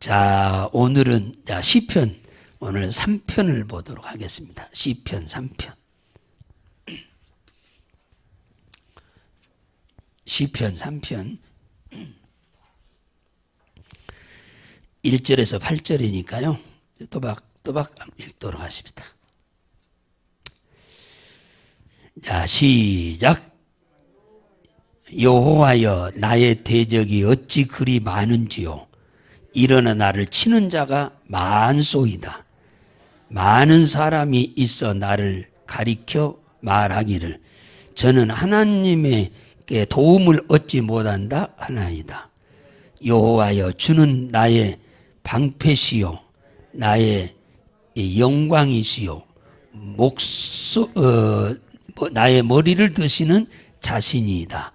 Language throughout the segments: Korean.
자, 오늘은 시편 오늘 3편을 보도록 하겠습니다. 시편 3편. 시편 3편 1절에서 8절이니까요. 또박 읽도록 하십니다. 자, 시작. 여호와여, 나의 대적이 어찌 그리 많은지요. 일어나 나를 치는 자가 많소이다. 많은 사람이 있어 나를 가리켜 말하기를 저는 하나님에게 도움을 얻지 못한다 하나이다. 여호와여, 주는 나의 방패시요 나의 영광이시요 나의 머리를 드시는 자신이다.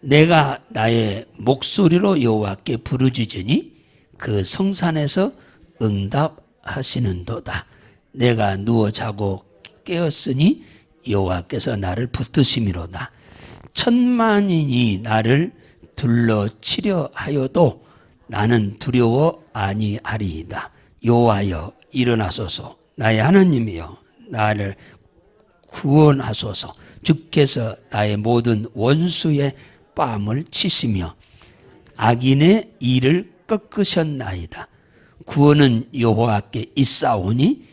내가 나의 목소리로 여호와께 부르짖으니 그 성산에서 응답하시는도다. 내가 누워 자고 깨었으니 여호와께서 나를 붙드심이로다. 천만인이 나를 둘러치려 하여도 나는 두려워 아니하리이다. 여호와여, 일어나소서. 나의 하나님이여, 나를 구원하소서. 주께서 나의 모든 원수의 뺨을 치시며 악인의 일을 꺾으셨나이다. 구원은 여호와께 있사오니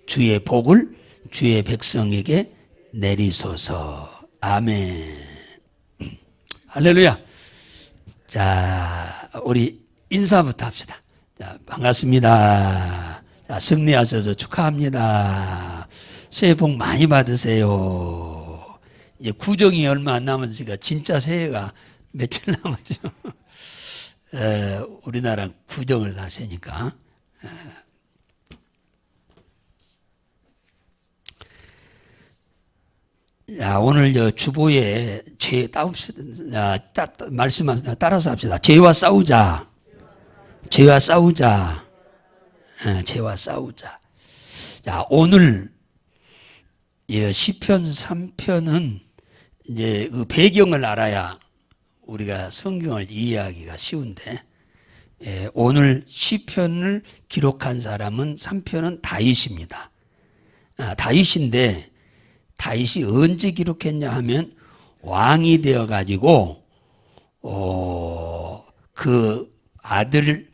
주의 복을 주의 백성에게 내리소서. 아멘. 할렐루야. 자, 우리 인사부터 합시다. 자, 반갑습니다. 자, 승리하셔서 축하합니다. 새해 복 많이 받으세요. 이제 구정이 얼마 안 남았으니까 진짜 새해가 며칠 남았죠. 우리나라 구정을 하시니까. 자, 오늘 주보에 말씀하시다 따라서 합시다. 죄와 싸우자. 죄와 싸우자. 죄와 싸우자. 자, 오늘 시편 3편은 이제 그 배경을 알아야 우리가 성경을 이해하기가 쉬운데, 오늘 시편을 기록한 사람은 3편은 다윗입니다. 다윗인데 다윗이 언제 기록했냐 하면 왕이 되어 가지고 그 아들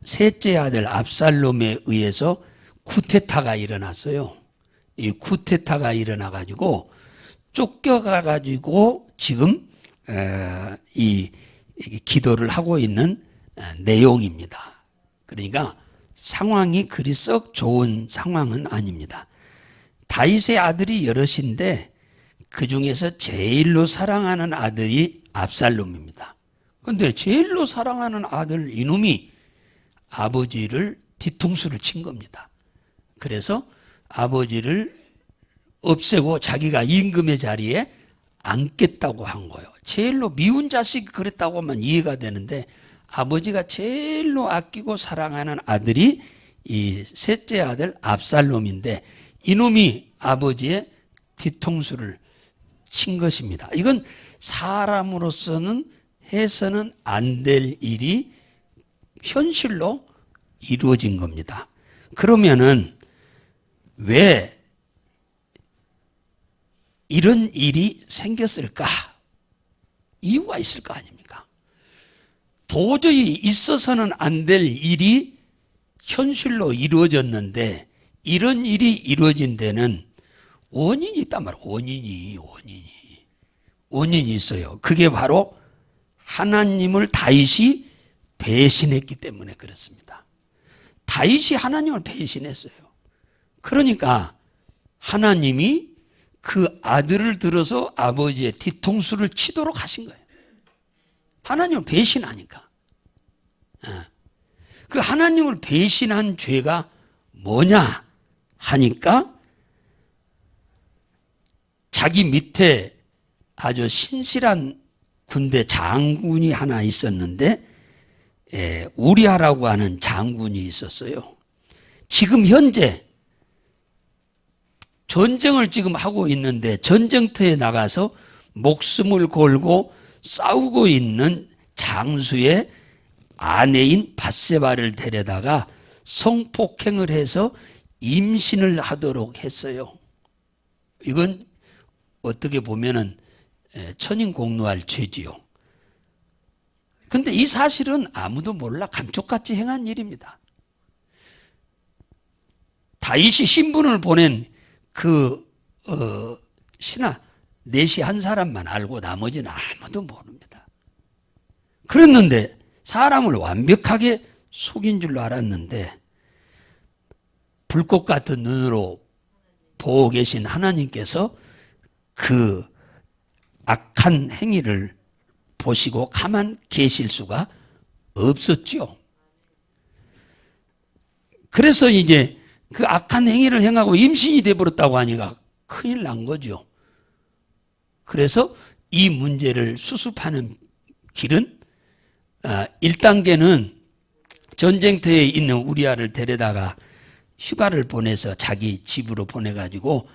셋째 아들 압살롬에 의해서 쿠데타가 일어났어요. 이 쿠데타가 일어나 가지고 쫓겨가 가지고 지금 이 기도를 하고 있는 내용입니다. 그러니까 상황이 그리 썩 좋은 상황은 아닙니다. 다윗의 아들이 여럿인데 그 중에서 제일로 사랑하는 아들이 압살롬입니다. 그런데 제일로 사랑하는 아들 이놈이 아버지를 뒤통수를 친 겁니다. 그래서 아버지를 없애고 자기가 임금의 자리에 앉겠다고 한 거예요. 제일로 미운 자식이 그랬다고 하면 이해가 되는데, 아버지가 제일로 아끼고 사랑하는 아들이 이 셋째 아들 압살롬인데 이놈이 아버지의 뒤통수를 친 것입니다. 이건 사람으로서는 해서는 안 될 일이 현실로 이루어진 겁니다. 그러면은 왜 이런 일이 생겼을까? 이유가 있을 거 아닙니까? 도저히 있어서는 안 될 일이 현실로 이루어졌는데, 이런 일이 이루어진 데는 원인이 있단 말이에요. 원인이 있어요. 그게 바로 하나님을 다윗이 배신했기 때문에 그렇습니다. 다윗이 하나님을 배신했어요. 그러니까 하나님이 그 아들을 들어서 아버지의 뒤통수를 치도록 하신 거예요. 하나님을 배신하니까. 그 하나님을 배신한 죄가 뭐냐 하니까, 자기 밑에 아주 신실한 군대 장군이 하나 있었는데, 우리아라고 하는 장군이 있었어요. 지금 현재 전쟁을 지금 하고 있는데 전쟁터에 나가서 목숨을 걸고 싸우고 있는 장수의 아내인 밧세바를 데려다가 성폭행을 해서 임신을 하도록 했어요. 이건 어떻게 보면은 천인공노할 죄지요. 근데 이 사실은 아무도 몰라 감쪽같이 행한 일입니다. 다윗이 신분을 보낸 그 신하 넷이 한 사람만 알고 나머지는 아무도 모릅니다. 그랬는데 사람을 완벽하게 속인 줄로 알았는데 불꽃 같은 눈으로 보고 계신 하나님께서 그 악한 행위를 보시고 가만 계실 수가 없었죠. 그래서 이제 그 악한 행위를 행하고 임신이 되어버렸다고 하니까 큰일 난 거죠. 그래서 이 문제를 수습하는 길은 1단계는 전쟁터에 있는 우리아를 데려다가 휴가를 보내서 자기 집으로 보내가지고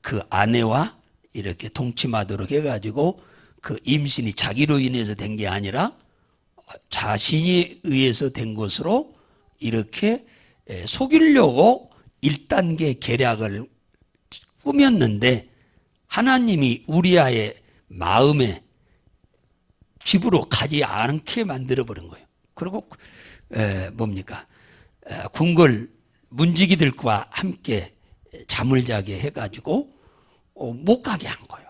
그 아내와 이렇게 동침하도록 해가지고 그 임신이 자기로 인해서 된 게 아니라 자신이 의해서 된 것으로 이렇게 속이려고 1단계 계략을 꾸몄는데 하나님이 우리아의 마음에 집으로 가지 않게 만들어버린 거예요. 그리고 뭡니까? 궁궐 문지기들과 함께 잠을 자게 해가지고 못 가게 한 거예요.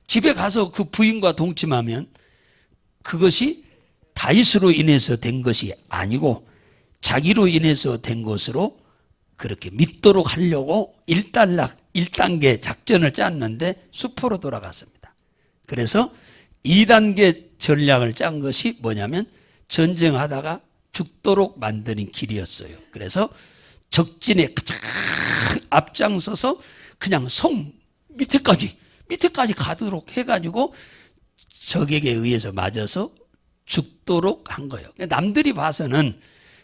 집에 가서 그 부인과 동침하면 그것이 다윗으로 인해서 된 것이 아니고 자기로 인해서 된 것으로 그렇게 믿도록 하려고 1단계 작전을 짰는데 수포로 돌아갔습니다. 그래서 2단계 전략을 짠 것이 뭐냐면 전쟁하다가 죽도록 만드는 길이었어요. 그래서 적진에 가장 앞장서서 그냥 성 밑에까지 가도록 해가지고 적에게 의해서 맞아서 죽도록 한 거예요. 남들이 봐서는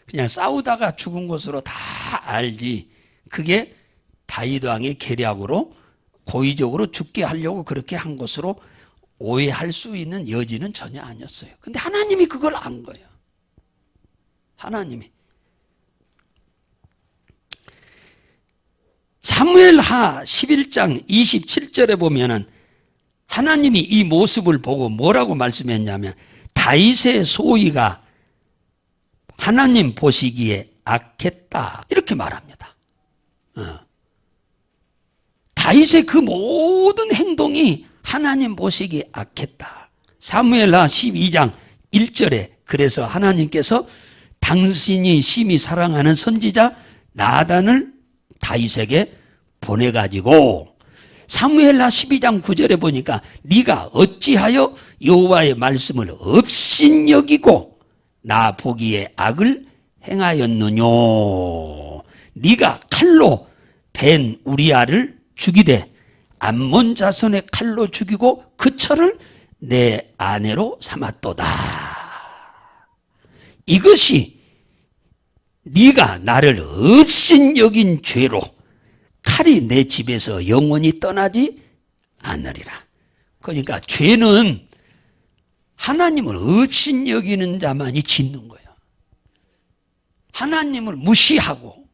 그냥 싸우다가 죽은 것으로 다 알지. 그게 다윗 왕의 계략으로 고의적으로 죽게 하려고 그렇게 한 것으로 오해할 수 있는 여지는 전혀 아니었어요. 근데 하나님이 그걸 안 거예요. 하나님이. 사무엘하 11장 27절에 보면은 하나님이 이 모습을 보고 뭐라고 말씀했냐면 다윗의 소위가 하나님 보시기에 악했다 이렇게 말합니다. 다윗의 그 모든 행동이 하나님 보시기에 악했다. 사무엘하 12장 1절에 그래서 하나님께서 당신이 심히 사랑하는 선지자 나단을 다윗에게 보내가지고 사무엘하 12장 9절에 보니까 네가 어찌하여 여호와의 말씀을 업신여기고 나 보기에 악을 행하였느뇨. 네가 칼로 벤 우리아를 죽이되 암몬 자손의 칼로 죽이고 그 철을 내 아내로 삼았도다. 이것이 네가 나를 업신여긴 죄로 칼이 내 집에서 영원히 떠나지 않으리라. 그러니까 죄는 하나님을 업신여기는 자만이 짓는 거예요. 하나님을 무시하고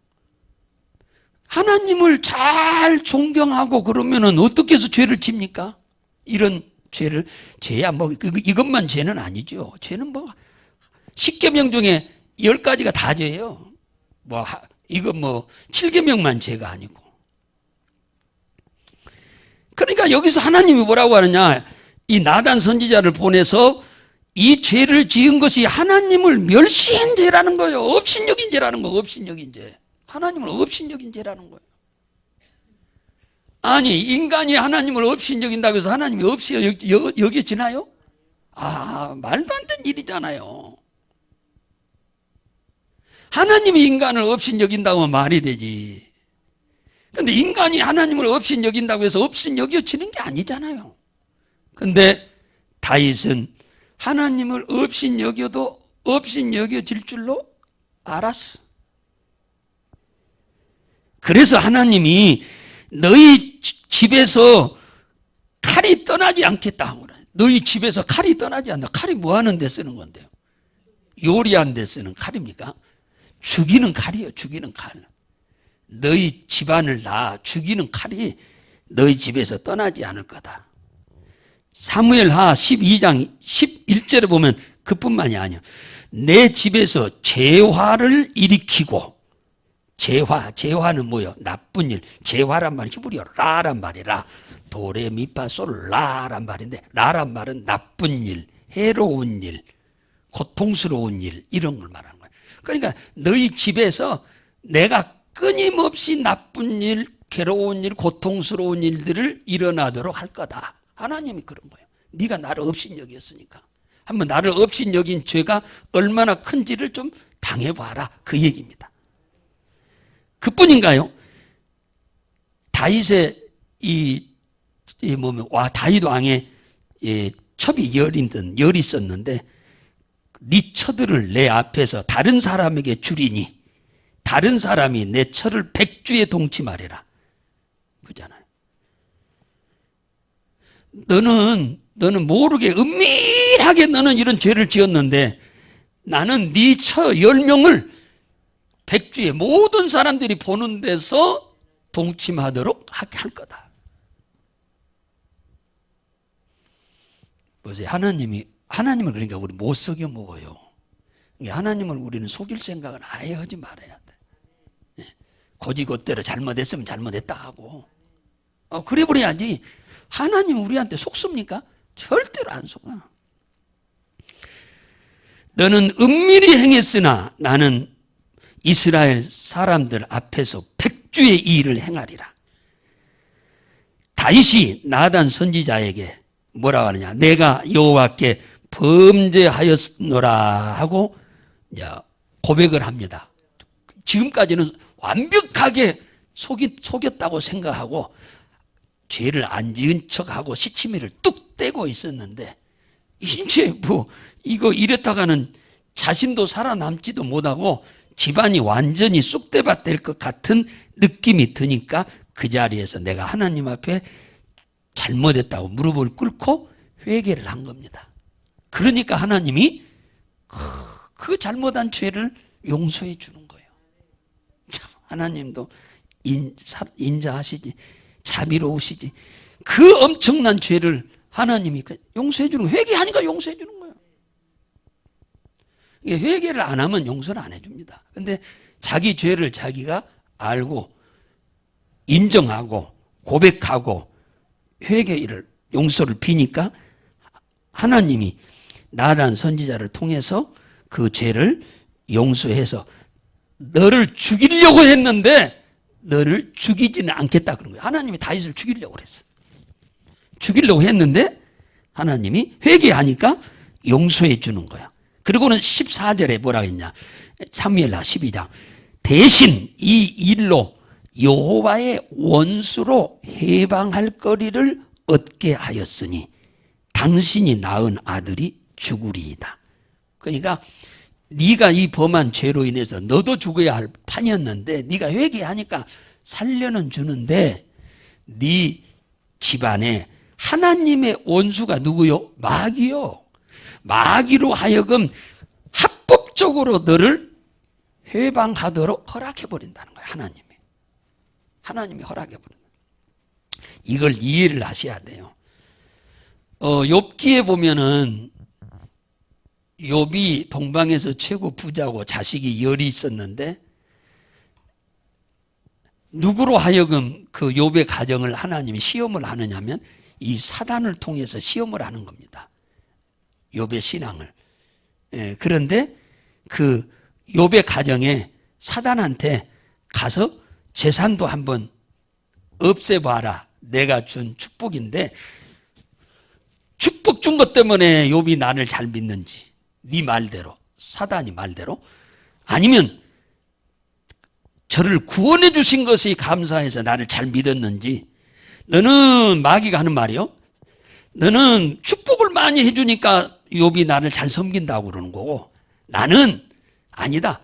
하나님을 잘 존경하고 그러면은 어떻게 해서 죄를 집니까? 이런 죄를 죄야 뭐 이것만 죄는 아니죠. 죄는 뭐 10계명 중에 10가지가 다 죄예요. 뭐 이거 뭐 7계명만 죄가 아니고. 그러니까 여기서 하나님이 뭐라고 하느냐? 이 나단 선지자를 보내서 이 죄를 지은 것이 하나님을 멸시한 죄라는 거예요. 업신여긴 죄라는 거예요. 업신여긴 죄. 하나님을 업신여긴 죄라는 거예요. 아니 인간이 하나님을 업신여긴다고 해서 하나님이 없이 여겨지나요? 말도 안 되는 일이잖아요. 하나님이 인간을 업신여긴다고 하면 말이 되지. 근데 인간이 하나님을 업신여긴다고 해서 업신여겨지는 게 아니잖아요. 근데 다윗은 하나님을 업신여겨도 업신여겨질 줄로 알았어. 그래서 하나님이 너희 집에서 칼이 떠나지 않겠다. 너희 집에서 칼이 떠나지 않는다. 칼이 뭐 하는 데 쓰는 건데요? 요리하는 데 쓰는 칼입니까? 죽이는 칼이에요. 죽이는 칼. 너희 집안을 다 죽이는 칼이 너희 집에서 떠나지 않을 거다. 사무엘하 12장 11절에 보면 그뿐만이 아니야. 내 집에서 재화를 일으키고, 재화는 뭐요? 나쁜 일. 재화란 말이 히브리어 라란 말이라. 도레미파솔 라란 말인데, 라란 말은 나쁜 일, 해로운 일, 고통스러운 일, 이런 걸 말하는 거예요. 그러니까 너희 집에서 내가 끊임없이 나쁜 일, 괴로운 일, 고통스러운 일들을 일어나도록 할 거다. 하나님이 그런 거예요. 네가 나를 업신여겼으니까. 한번 나를 업신여긴 죄가 얼마나 큰지를 좀 당해봐라. 그 얘기입니다. 그뿐인가요? 다윗의 다윗 왕의 첩이 열이 있었는데, 네 처들을 내 앞에서 다른 사람에게 주리니 다른 사람이 내 처를 100주에 동침하리라. 그잖아요. 너는 모르게 은밀하게 너는 이런 죄를 지었는데 나는 네 처 10명을 100주에 모든 사람들이 보는 데서 동침하도록 하게 할 거다. 보세요. 하나님을 그러니까 우리 못 속여 먹어요. 하나님을 우리는 속일 생각을 아예 하지 말아야 돼. 고지고대로 잘못했으면 잘못했다 하고. 그래 버려야지. 하나님 우리한테 속습니까? 절대로 안 속아. 너는 은밀히 행했으나 나는 이스라엘 사람들 앞에서 100주의 이 일을 행하리라. 다윗이 나단 선지자에게 뭐라고 하느냐? 내가 여호와께 범죄하였노라 하고 고백을 합니다. 지금까지는 완벽하게 속였다고 생각하고 죄를 안 지은 척하고 시치미를 뚝 떼고 있었는데 이제 이거 이랬다가는 자신도 살아남지도 못하고 집안이 완전히 쑥대밭 될 것 같은 느낌이 드니까 그 자리에서 내가 하나님 앞에 잘못했다고 무릎을 꿇고 회개를 한 겁니다. 그러니까 하나님이 그 잘못한 죄를 용서해 주는 거예요. 참 하나님도 인자하시지, 자비로우시지. 그 엄청난 죄를 하나님이 용서해 주는 거예요. 회개하니까 용서해 주는 거예요. 회개를 안 하면 용서를 안 해줍니다. 근데 자기 죄를 자기가 알고 인정하고 고백하고 회개를 용서를 비니까 하나님이 나단 선지자를 통해서 그 죄를 용서해서 너를 죽이려고 했는데 너를 죽이지는 않겠다 그런 거예요. 하나님이 다윗을 죽이려고 그랬어요. 죽이려고 했는데 하나님이 회개하니까 용서해 주는 거야. 그리고는 14절에 뭐라고 했냐? 사무엘하 12장. 대신 이 일로 여호와의 원수로 해방할 거리를 얻게 하였으니 당신이 낳은 아들이 죽으리이다. 그러니까 네가 이 범한 죄로 인해서 너도 죽어야 할 판이었는데 네가 회개하니까 살려는 주는데 네 집안에 하나님의 원수가 누구요? 마귀요. 마귀로 하여금 합법적으로 너를 해방하도록 허락해버린다는 거예요. 하나님이 허락해버린다. 이걸 이해를 하셔야 돼요. 욥기에 보면은 욥이 동방에서 최고 부자고 자식이 열이 있었는데 누구로 하여금 그 욥의 가정을 하나님이 시험을 하느냐면 이 사단을 통해서 시험을 하는 겁니다. 욥의 신앙을. 그런데 그 욥의 가정에 사단한테 가서 재산도 한번 없애봐라. 내가 준 축복인데 축복 준 것 때문에 욥이 나를 잘 믿는지 네 말대로 사단이 말대로 아니면 저를 구원해 주신 것이 감사해서 나를 잘 믿었는지 너는 마귀가 하는 말이요. 너는 축복을 많이 해주니까 욥이 나를 잘 섬긴다고 그러는 거고 나는 아니다.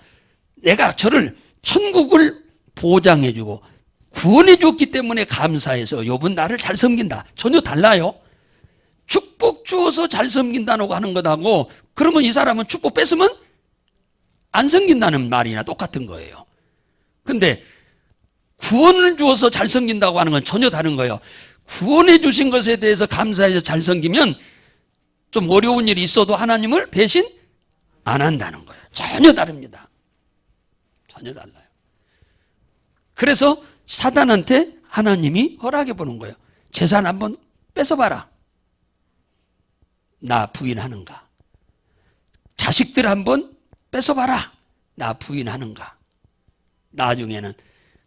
내가 저를 천국을 보장해주고 구원해 줬기 때문에 감사해서 욥은 나를 잘 섬긴다. 전혀 달라요. 축복 주어서 잘 섬긴다고 하는 것하고 그러면 이 사람은 축복 뺏으면 안 섬긴다는 말이나 똑같은 거예요. 근데 구원을 주어서 잘 섬긴다고 하는 건 전혀 다른 거예요. 구원해 주신 것에 대해서 감사해서 잘 섬기면 좀 어려운 일이 있어도 하나님을 배신 안 한다는 거예요. 전혀 다릅니다. 전혀 달라요. 그래서 사단한테 하나님이 허락해 보는 거예요. 재산 한번 뺏어봐라. 나 부인하는가? 자식들 한번 뺏어봐라. 나 부인하는가? 나중에는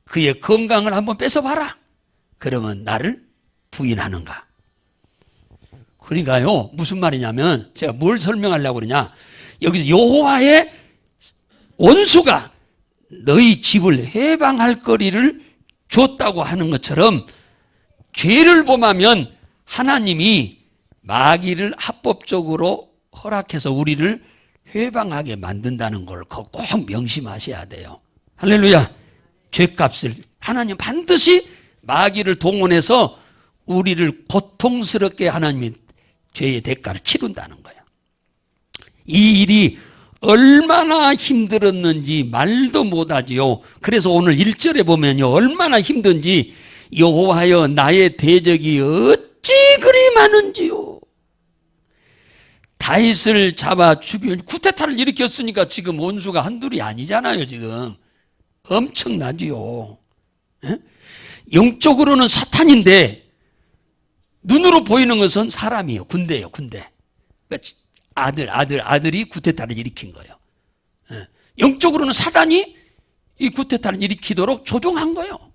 그의 건강을 한번 뺏어봐라. 그러면 나를 부인하는가? 그러니까요, 무슨 말이냐면 제가 뭘 설명하려고 그러냐, 여기서 여호와의 원수가 너희 집을 해방할 거리를 줬다고 하는 것처럼 죄를 범하면 하나님이 마귀를 합법적으로 허락해서 우리를 해방하게 만든다는 걸 꼭 명심하셔야 돼요. 할렐루야. 죄값을 하나님 반드시 마귀를 동원해서 우리를 고통스럽게 하나님이 죄의 대가를 치른다는 거예요. 이 일이 얼마나 힘들었는지 말도 못하지요. 그래서 오늘 1절에 보면요, 얼마나 힘든지 여호와여 나의 대적이 어찌 그리 많은지요. 다윗을 잡아 죽일 쿠데타를 일으켰으니까 지금 원수가 한둘이 아니잖아요. 지금 엄청나지요. 에? 영적으로는 사탄인데 눈으로 보이는 것은 사람이에요. 군대예요. 군대. 그러니까 아들이 쿠데타를 일으킨 거예요. 에? 영적으로는 사단이 이 쿠데타를 일으키도록 조종한 거예요.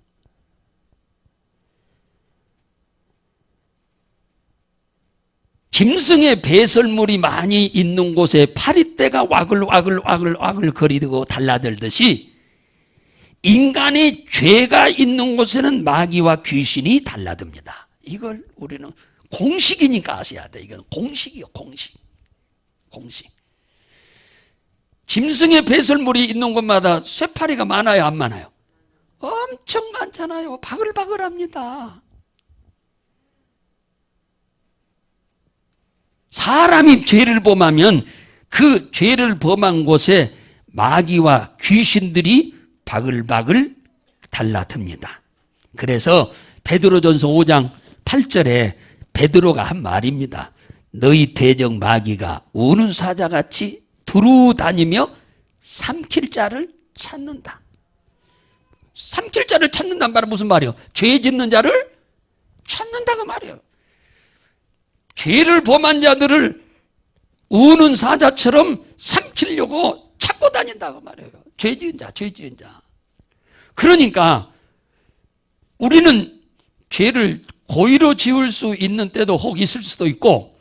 짐승의 배설물이 많이 있는 곳에 파리떼가 와글와글 거리고 달라들듯이 인간의 죄가 있는 곳에는 마귀와 귀신이 달라듭니다. 이걸 우리는 공식이니까 아셔야 돼. 이건 공식이요, 공식. 짐승의 배설물이 있는 곳마다 쇠파리가 많아요, 안 많아요? 엄청 많잖아요. 바글바글합니다. 사람이 죄를 범하면 그 죄를 범한 곳에 마귀와 귀신들이 바글바글 달라듭니다. 그래서 베드로전서 5장 8절에 베드로가 한 말입니다. 너희 대적 마귀가 우는 사자같이 두루 다니며 삼킬 자를 찾는다. 삼킬 자를 찾는다는 말은 무슨 말이에요? 죄 짓는 자를 찾는다고 말이에요. 죄를 범한 자들을 우는 사자처럼 삼키려고 찾고 다닌다고 말해요. 죄 지은 자. 그러니까 우리는 죄를 고의로 지을 수 있는 때도 혹 있을 수도 있고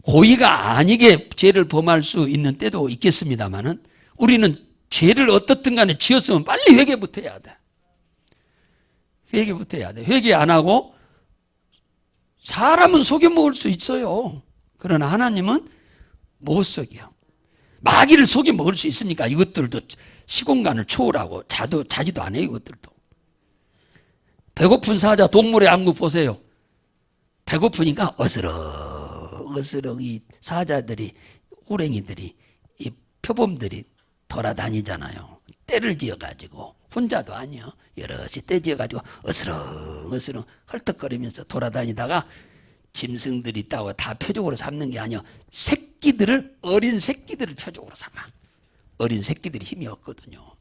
고의가 아니게 죄를 범할 수 있는 때도 있겠습니다만은 우리는 죄를 어떻든 간에 지었으면 빨리 회개부터 해야 돼. 회개 안 하고 사람은 속여 먹을 수 있어요. 그러나 하나님은 못 속여. 마귀를 속여 먹을 수 있습니까? 이것들도 시공간을 초월하고 자지도 않아요. 이것들도. 배고픈 사자 동물의 안구 보세요. 배고프니까 어스렁 이 사자들이, 호랭이들이, 이 표범들이 돌아다니잖아요. 떼를 지어가지고 혼자도 아니요. 여럿이 떼 지어가지고 어스렁 헐떡거리면서 돌아다니다가 짐승들이 있다고 다 표적으로 삼는 게 아니요. 어린 새끼들을 표적으로 삼아. 어린 새끼들이 힘이 없거든요.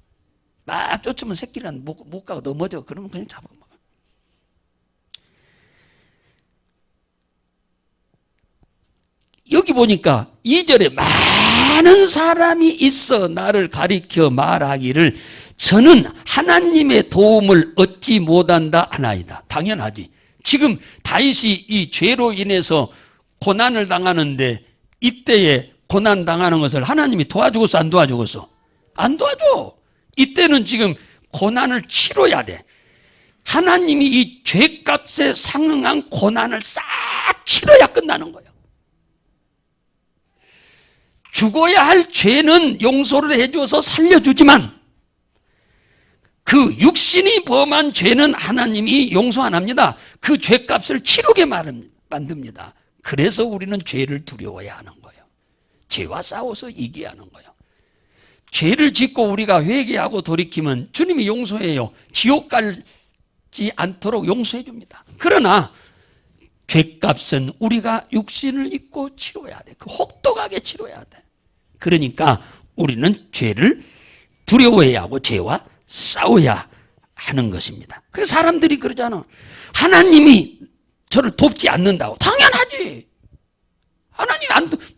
막 쫓으면 새끼는 못 가고 넘어져. 그러면 그냥 잡아먹어. 여기 보니까 2절에 많은 사람이 있어 나를 가리켜 말하기를 저는 하나님의 도움을 얻지 못한다 하나이다. 당연하지. 지금 다윗이 이 죄로 인해서 고난을 당하는데 이때에 고난 당하는 것을 하나님이 도와주겠어, 안 도와주겠어? 안 도와줘. 이때는 지금 고난을 치러야 돼. 하나님이 이 죄값에 상응한 고난을 싹 치러야 끝나는 거예요. 죽어야 할 죄는 용서를 해줘서 살려주지만 그 육신이 범한 죄는 하나님이 용서 안 합니다. 그 죄값을 치르게 만듭니다. 그래서 우리는 죄를 두려워야 하는 거예요. 죄와 싸워서 이겨야 하는 거예요. 죄를 짓고 우리가 회개하고 돌이키면 주님이 용서해요. 지옥 가지 않도록 용서해 줍니다. 그러나 죄값은 우리가 육신을 입고 치러야 돼. 그 혹독하게 치러야 돼. 그러니까 우리는 죄를 두려워해야 하고 죄와 싸워야 하는 것입니다. 그래서 사람들이 그러잖아. 하나님이 저를 돕지 않는다고. 당연하지. 하나님이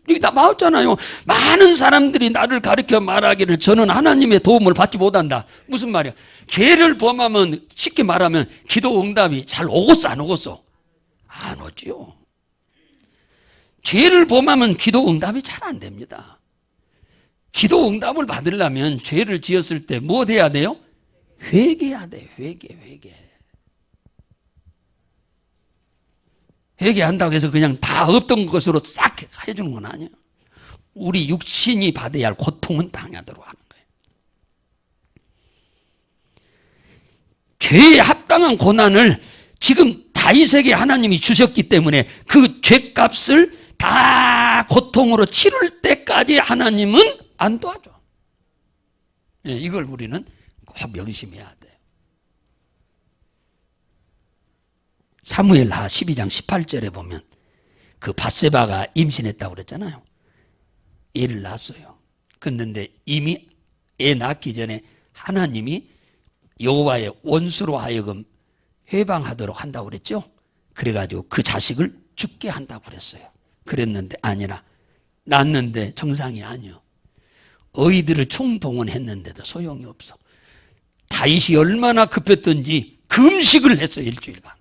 여기 다 나왔잖아요. 많은 사람들이 나를 가르쳐 말하기를 저는 하나님의 도움을 받지 못한다. 무슨 말이야? 죄를 범하면 쉽게 말하면 기도 응답이 잘 오겠어 안 오겠어? 안 오지요. 죄를 범하면 기도 응답이 잘 안 됩니다. 기도 응답을 받으려면 죄를 지었을 때 뭐 돼야 돼요? 회개해야 돼요. 회개. 회개한다고 해서 그냥 다 없던 것으로 싹 해주는 건 아니에요. 우리 육신이 받아야 할 고통은 당하도록 하는 거예요. 죄에 합당한 고난을 지금 다윗에게 하나님이 주셨기 때문에 그 죄값을 다 고통으로 치를 때까지 하나님은 안 도와줘. 이걸 우리는 꼭 명심해야 돼요. 사무엘하 12장 18절에 보면 그 밧세바가 임신했다고 그랬잖아요. 애를 낳았어요. 그런데 이미 애 낳기 전에 하나님이 여호와의 원수로 하여금 회방하도록 한다고 그랬죠. 그래가지고 그 자식을 죽게 한다고 그랬어요. 그랬는데 아니라 낳았는데 정상이 아니요. 어이들을 총동원했는데도 소용이 없어. 다윗이 얼마나 급했던지 금식을 했어요. 일주일간.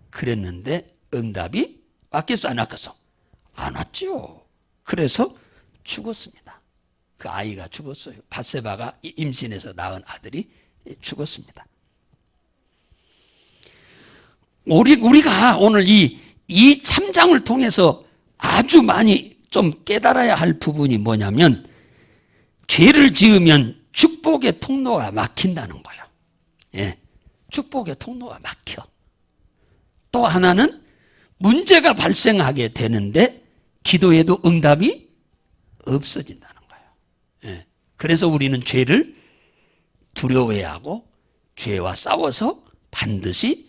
그랬는데 응답이 왔겠어 안 왔겠어? 안 왔죠. 그래서 죽었습니다. 그 아이가 죽었어요. 밧세바가 임신해서 낳은 아들이 죽었습니다. 우리가 오늘 이 3장을 통해서 아주 많이 좀 깨달아야 할 부분이 뭐냐면 죄를 지으면 축복의 통로가 막힌다는 거예요. 예, 축복의 통로가 막혀. 또 하나는 문제가 발생하게 되는데 기도해도 응답이 없어진다는 거예요. 예, 그래서 우리는 죄를 두려워해야 하고 죄와 싸워서 반드시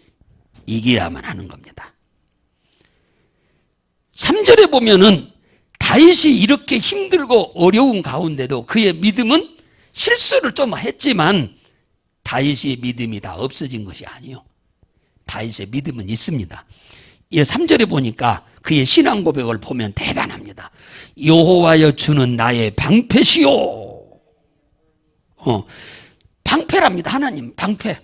이겨야만 하는 겁니다. 3절에 보면은 다윗이 이렇게 힘들고 어려운 가운데도 그의 믿음은 실수를 좀 했지만 다윗의 믿음이 다 없어진 것이 아니요. 다윗의 믿음은 있습니다. 3절에 보니까 그의 신앙 고백을 보면 대단합니다. 여호와여 주는 나의 방패시오. 방패랍니다. 하나님 방패.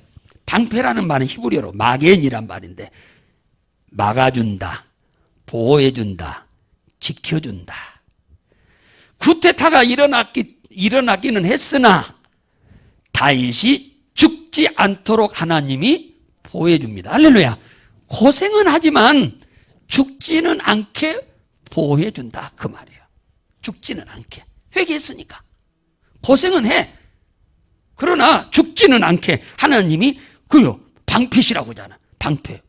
방패라는 말은 히브리어로 마겐이란 말인데 막아준다, 보호해준다, 지켜준다. 쿠데타가 일어나기는 했으나 다윗이 죽지 않도록 하나님이 보호해줍니다. 할렐루야. 고생은 하지만 죽지는 않게 보호해준다 그 말이에요. 죽지는 않게. 회개했으니까. 고생은 해. 그러나 죽지는 않게 하나님이 그요 방패시라고 하잖아. 방패.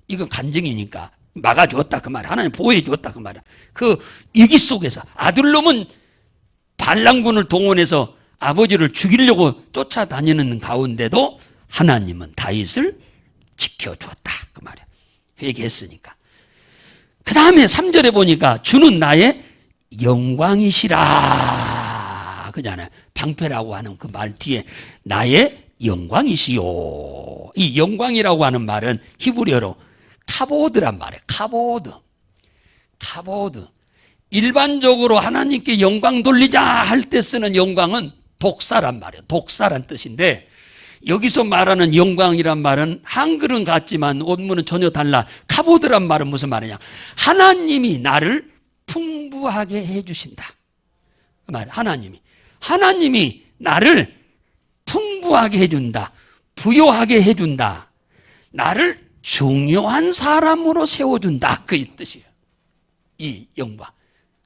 이건 간증이니까 막아주었다 그 말. 하나님 보호해주었다 그 말이야. 그 위기 속에서 아들놈은 반란군을 동원해서 아버지를 죽이려고 쫓아다니는 가운데도 하나님은 다윗을 지켜주었다 그 말이야. 회개했으니까. 그 다음에 3절에 보니까 주는 나의 영광이시라 그잖아요. 방패라고 하는 그 말 뒤에 나의 영광이시요. 이 영광이라고 하는 말은 히브리어로 카보드란 말이에요. 카보드. 일반적으로 하나님께 영광 돌리자 할 때 쓰는 영광은 독사란 말이에요. 독사란 뜻인데 여기서 말하는 영광이란 말은 한글은 같지만 원문은 전혀 달라. 카보드란 말은 무슨 말이냐? 하나님이 나를 풍부하게 해주신다. 그 말 하나님이 나를 풍부하게 해준다. 부요하게 해준다. 나를 중요한 사람으로 세워준다. 그 뜻이에요. 이 영광.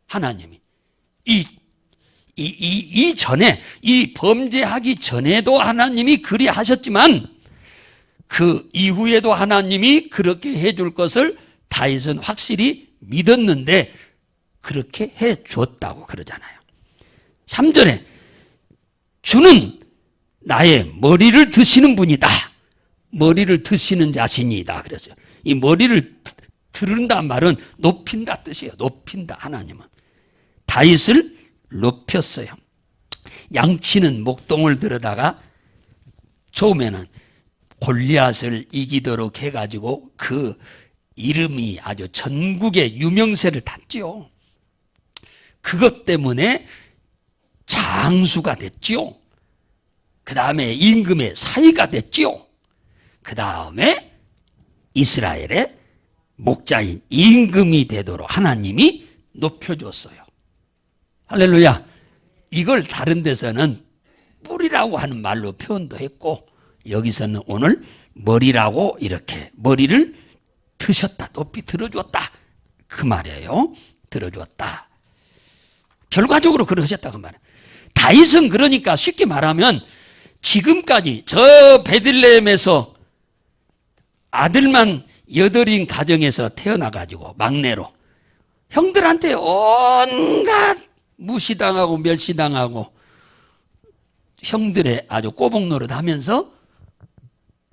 하나님이. 이 전에, 이 범죄하기 전에도 하나님이 그리 하셨지만 그 이후에도 하나님이 그렇게 해줄 것을 다윗은 확실히 믿었는데 그렇게 해 줬다고 그러잖아요. 3절에 주는 나의 머리를 드시는 분이다. 머리를 드시는 자신이다. 그랬어요. 이 머리를 들은다는 말은 높인다 뜻이에요. 높인다. 하나님은 다윗을 높였어요. 양치는 목동을 들어다가 처음에는 골리앗을 이기도록 해가지고 그 이름이 아주 전국에 유명세를 탔지요. 그것 때문에 장수가 됐지요. 그 다음에 임금의 사위가 됐지요. 그 다음에 이스라엘의 목자인 임금이 되도록 하나님이 높여줬어요. 할렐루야. 이걸 다른 데서는 뿔이라고 하는 말로 표현도 했고 여기서는 오늘 머리라고 이렇게 머리를 드셨다. 높이 들어줬다. 그 말이에요. 들어줬다. 결과적으로 그러셨다 그 말이에요. 다윗은 그러니까 쉽게 말하면 지금까지 저 베들레헴에서 아들만 8인 가정에서 태어나가지고 막내로 형들한테 온갖 무시당하고 멸시당하고 형들의 아주 꼬북노릇 하면서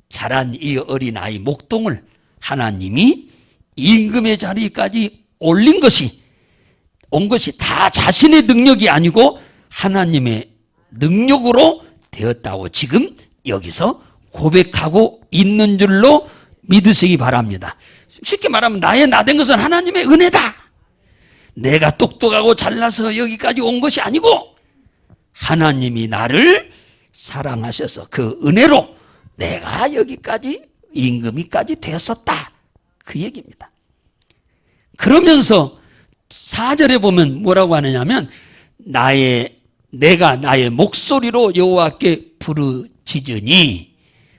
자란 이 어린아이 목동을 하나님이 임금의 자리까지 온 것이 다 자신의 능력이 아니고 하나님의 능력으로 되었다고 지금 여기서 고백하고 있는 줄로 믿으시기 바랍니다. 쉽게 말하면 나의 나된 것은 하나님의 은혜다. 내가 똑똑하고 잘나서 여기까지 온 것이 아니고 하나님이 나를 사랑하셔서 그 은혜로 내가 여기까지 임금이까지 되었었다. 그 얘기입니다. 그러면서 4절에 보면 뭐라고 하느냐면 내가 나의 목소리로 여호와께 부르짖으니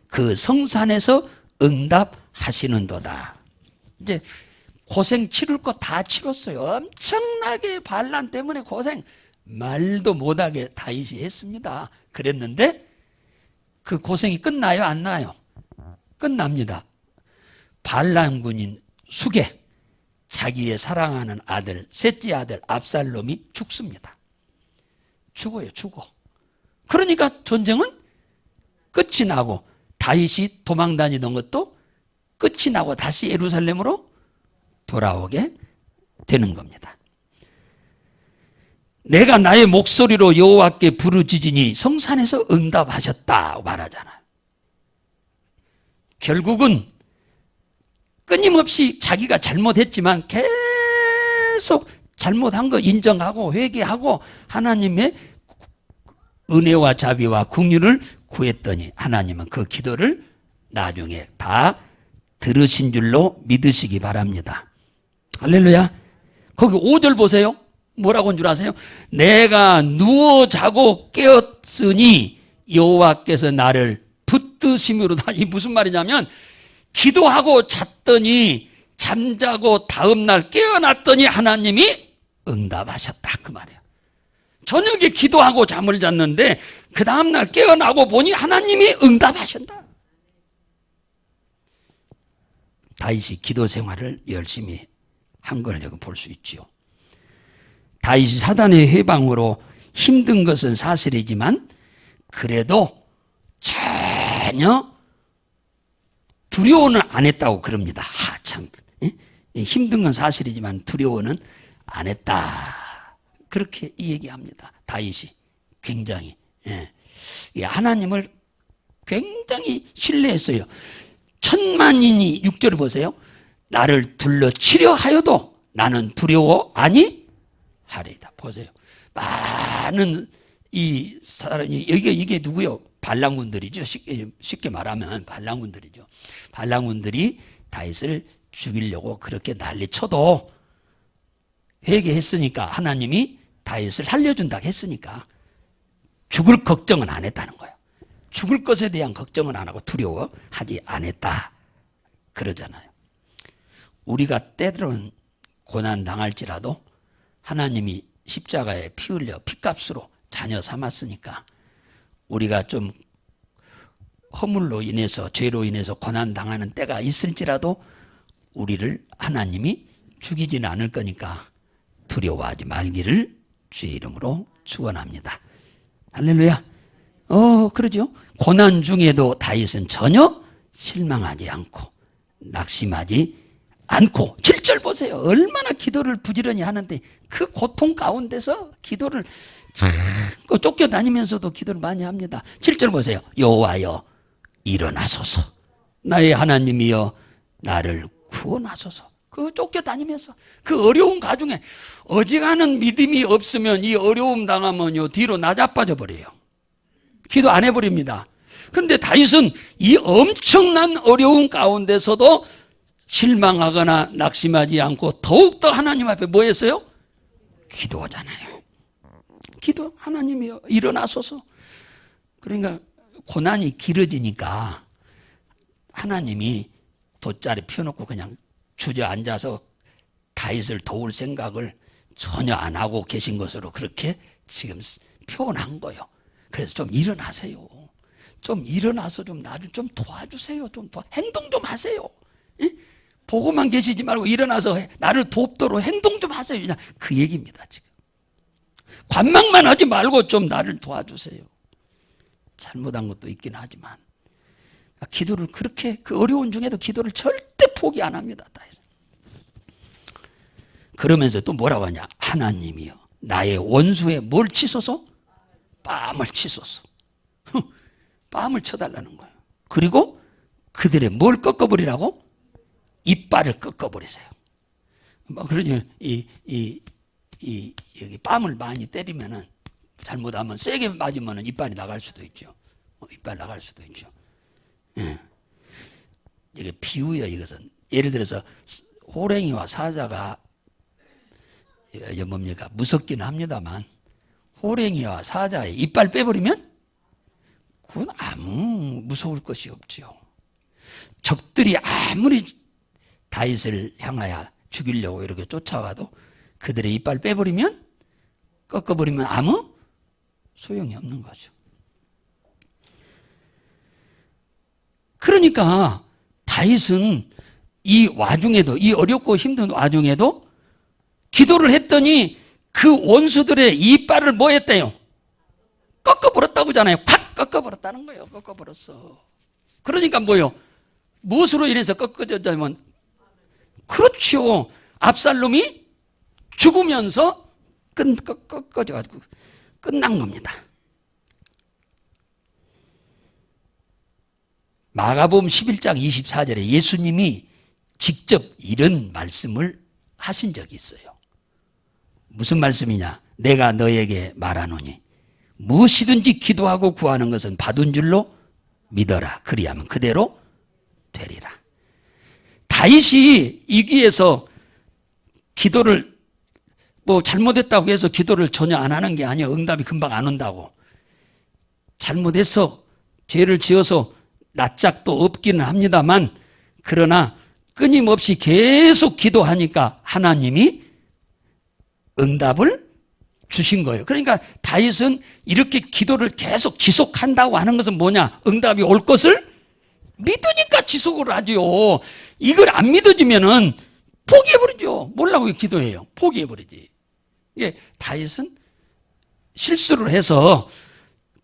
그 성산에서 응답하시는도다. 이제 고생 치를 거 다 치렀어요. 엄청나게 반란 때문에 고생 말도 못하게 다윗이 했습니다. 그랬는데 그 고생이 끝나요? 안 나요? 끝납니다. 반란군인 수게 자기의 사랑하는 아들 셋째 아들 압살롬이 죽습니다. 죽어요. 죽어. 그러니까 전쟁은 끝이 나고 다윗이 도망 다니던 것도 끝이 나고 다시 예루살렘으로 돌아오게 되는 겁니다. 내가 나의 목소리로 여호와께 부르짖으니 성산에서 응답하셨다고 말하잖아요. 결국은 끊임없이 자기가 잘못했지만 계속 잘못한 거 인정하고 회개하고 하나님의 은혜와 자비와 긍휼을 구했더니 하나님은 그 기도를 나중에 다 들으신 줄로 믿으시기 바랍니다. 할렐루야. 거기 5절 보세요. 뭐라고 한 줄 아세요? 내가 누워 자고 깨었으니 여호와께서 나를 붙드심으로다. 이 무슨 말이냐면 기도하고 잤더니 잠자고 다음날 깨어났더니 하나님이 응답하셨다 그 말이에요. 저녁에 기도하고 잠을 잤는데 그 다음날 깨어나고 보니 하나님이 응답하신다. 다윗이 기도 생활을 열심히 한 걸 여기 볼 수 있지요. 다윗이 사단의 해방으로 힘든 것은 사실이지만 그래도 전혀 두려워는 안 했다고 그럽니다. 참 힘든 건 사실이지만 두려워는 안 했다. 그렇게 얘기합니다. 다윗이 굉장히 하나님을 굉장히 신뢰했어요. 천만인이 6절을 보세요. 나를 둘러치려 하여도 나는 두려워 아니하리이다. 보세요. 많은 이 사람이 이게 누구요? 반란군들이죠. 쉽게 말하면 반란군들이죠. 반란군들이 다윗을 죽이려고 그렇게 난리쳐도 회개했으니까 하나님이 다윗을 살려준다 했으니까 죽을 걱정은 안 했다는 거예요. 죽을 것에 대한 걱정은 안 하고 두려워하지 않았다 그러잖아요. 우리가 때로는 고난 당할지라도 하나님이 십자가에 피 흘려 피값으로 자녀 삼았으니까 우리가 좀 허물로 인해서 죄로 인해서 고난 당하는 때가 있을지라도 우리를 하나님이 죽이지는 않을 거니까 두려워하지 말기를 주의 이름으로 축원합니다. 할렐루야. 그러죠. 고난 중에도 다윗은 전혀 실망하지 않고 낙심하지 않고 7절 보세요. 얼마나 기도를 부지런히 하는데 그 고통 가운데서 기도를 자꾸 쫓겨다니면서도 기도를 많이 합니다. 7절 보세요. 여호와여 일어나소서. 나의 하나님이여 나를 구원하소서. 그 쫓겨다니면서 그 어려운 가중에 어지간한 믿음이 없으면 이 어려움 당하면요 뒤로 나자빠져 버려요. 기도 안 해버립니다. 그런데 다윗은 이 엄청난 어려움 가운데서도 실망하거나 낙심하지 않고 더욱더 하나님 앞에 뭐 했어요? 기도하잖아요. 기도, 하나님이요 일어나소서. 그러니까 고난이 길어지니까 하나님이 돗자리 펴놓고 그냥 주저앉아서 다윗을 도울 생각을 전혀 안 하고 계신 것으로 그렇게 지금 표현한 거예요. 그래서 좀 일어나세요. 좀 일어나서 좀 나를 좀 도와주세요. 행동 좀 하세요. 예? 보고만 계시지 말고 일어나서 나를 돕도록 행동 좀 하세요. 그냥 그 얘기입니다. 지금 관망만 하지 말고 좀 나를 도와주세요. 잘못한 것도 있긴 하지만 기도를 그렇게 그 어려운 중에도 기도를 절대 포기 안 합니다. 그러면서 또 뭐라고 하냐? 하나님이여 나의 원수의 뭘 치소서? 뺨을 치소서. 뺨을 쳐달라는 거예요. 그리고 그들의 뭘 꺾어버리라고? 이빨을 꺾어버리세요. 뭐 그러니 여기 뺨을 많이 때리면은 잘못하면 세게 맞으면은 이빨이 나갈 수도 있죠. 이빨 나갈 수도 있죠. 예. 이게 비유예요. 이것은 예를 들어서 호랭이와 사자가 뭡니까 무섭기는 합니다만 호랭이와 사자의 이빨 빼버리면 그건 아무 무서울 것이 없죠. 적들이 아무리 다윗을 향하여 죽이려고 이렇게 쫓아와도 그들의 이빨 빼버리면 꺾어버리면 아무 소용이 없는 거죠. 그러니까 다윗은 이 와중에도 이 어렵고 힘든 와중에도 기도를 했더니 그 원수들의 이빨을 뭐 했대요? 꺾어버렸다고 하잖아요. 팍 꺾어버렸다는 거예요. 꺾어버렸어. 그러니까 뭐요? 무엇으로 인해서 꺾어졌냐면 그렇죠. 압살롬이 죽으면서 꺾어져가지고 끝난 겁니다. 마가복음 11장 24절에 예수님이 직접 이런 말씀을 하신 적이 있어요. 무슨 말씀이냐? 내가 너에게 말하노니 무엇이든지 기도하고 구하는 것은 받은 줄로 믿어라. 그리하면 그대로 되리라. 다윗이 이기에서 기도를 뭐 잘못했다고 해서 기도를 전혀 안 하는 게 아니에요. 응답이 금방 안 온다고. 잘못해서 죄를 지어서 낯짝도 없기는 합니다만 그러나 끊임없이 계속 기도하니까 하나님이 응답을 주신 거예요. 그러니까 다윗은 이렇게 기도를 계속 지속한다고 하는 것은 뭐냐? 응답이 올 것을 믿으니까 지속을 하죠. 이걸 안 믿어지면은 포기해버리죠. 뭐라고 기도해요? 포기해버리지. 예, 다윗은 실수를 해서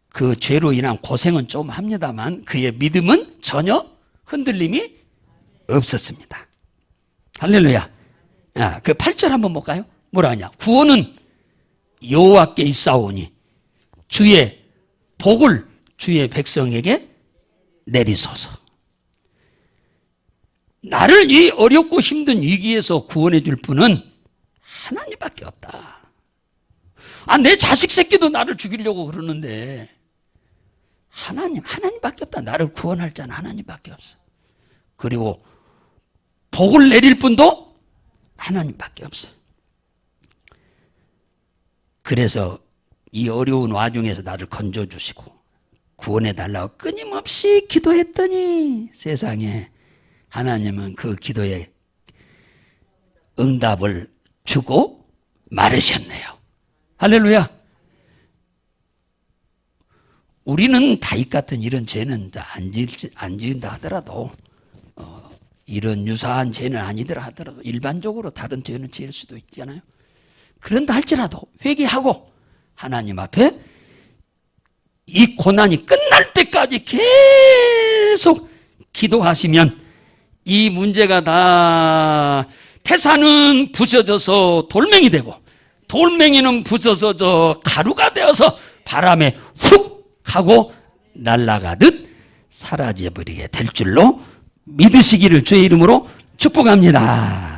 그 죄로 인한 고생은 좀 합니다만 그의 믿음은 전혀 흔들림이 없었습니다. 할렐루야. 그 8절 한번 볼까요? 뭐라 하냐? 구원은 여호와께 있사오니 주의 복을 주의 백성에게 내리소서. 나를 이 어렵고 힘든 위기에서 구원해 줄 분은 하나님밖에 없다. 내 자식 새끼도 나를 죽이려고 그러는데 하나님밖에 없다. 나를 구원할 자는 하나님밖에 없어. 그리고 복을 내릴 분도 하나님밖에 없어. 그래서 이 어려운 와중에서 나를 건져주시고 구원해달라고 끊임없이 기도했더니 세상에 하나님은 그 기도에 응답을 주고 말으셨네요. 할렐루야. 우리는 다윗 같은 이런 죄는 안 지은다 하더라도 이런 유사한 죄는 아니더라 하더라도 일반적으로 다른 죄는 지을 수도 있잖아요. 그런다 할지라도 회개하고 하나님 앞에 이 고난이 끝날 때까지 계속 기도하시면 이 문제가 다 태산은 부서져서 돌멩이 되고 돌멩이는 부서져서 가루가 되어서 바람에 훅 하고 날아가듯 사라져버리게 될 줄로 믿으시기를 주의 이름으로 축복합니다.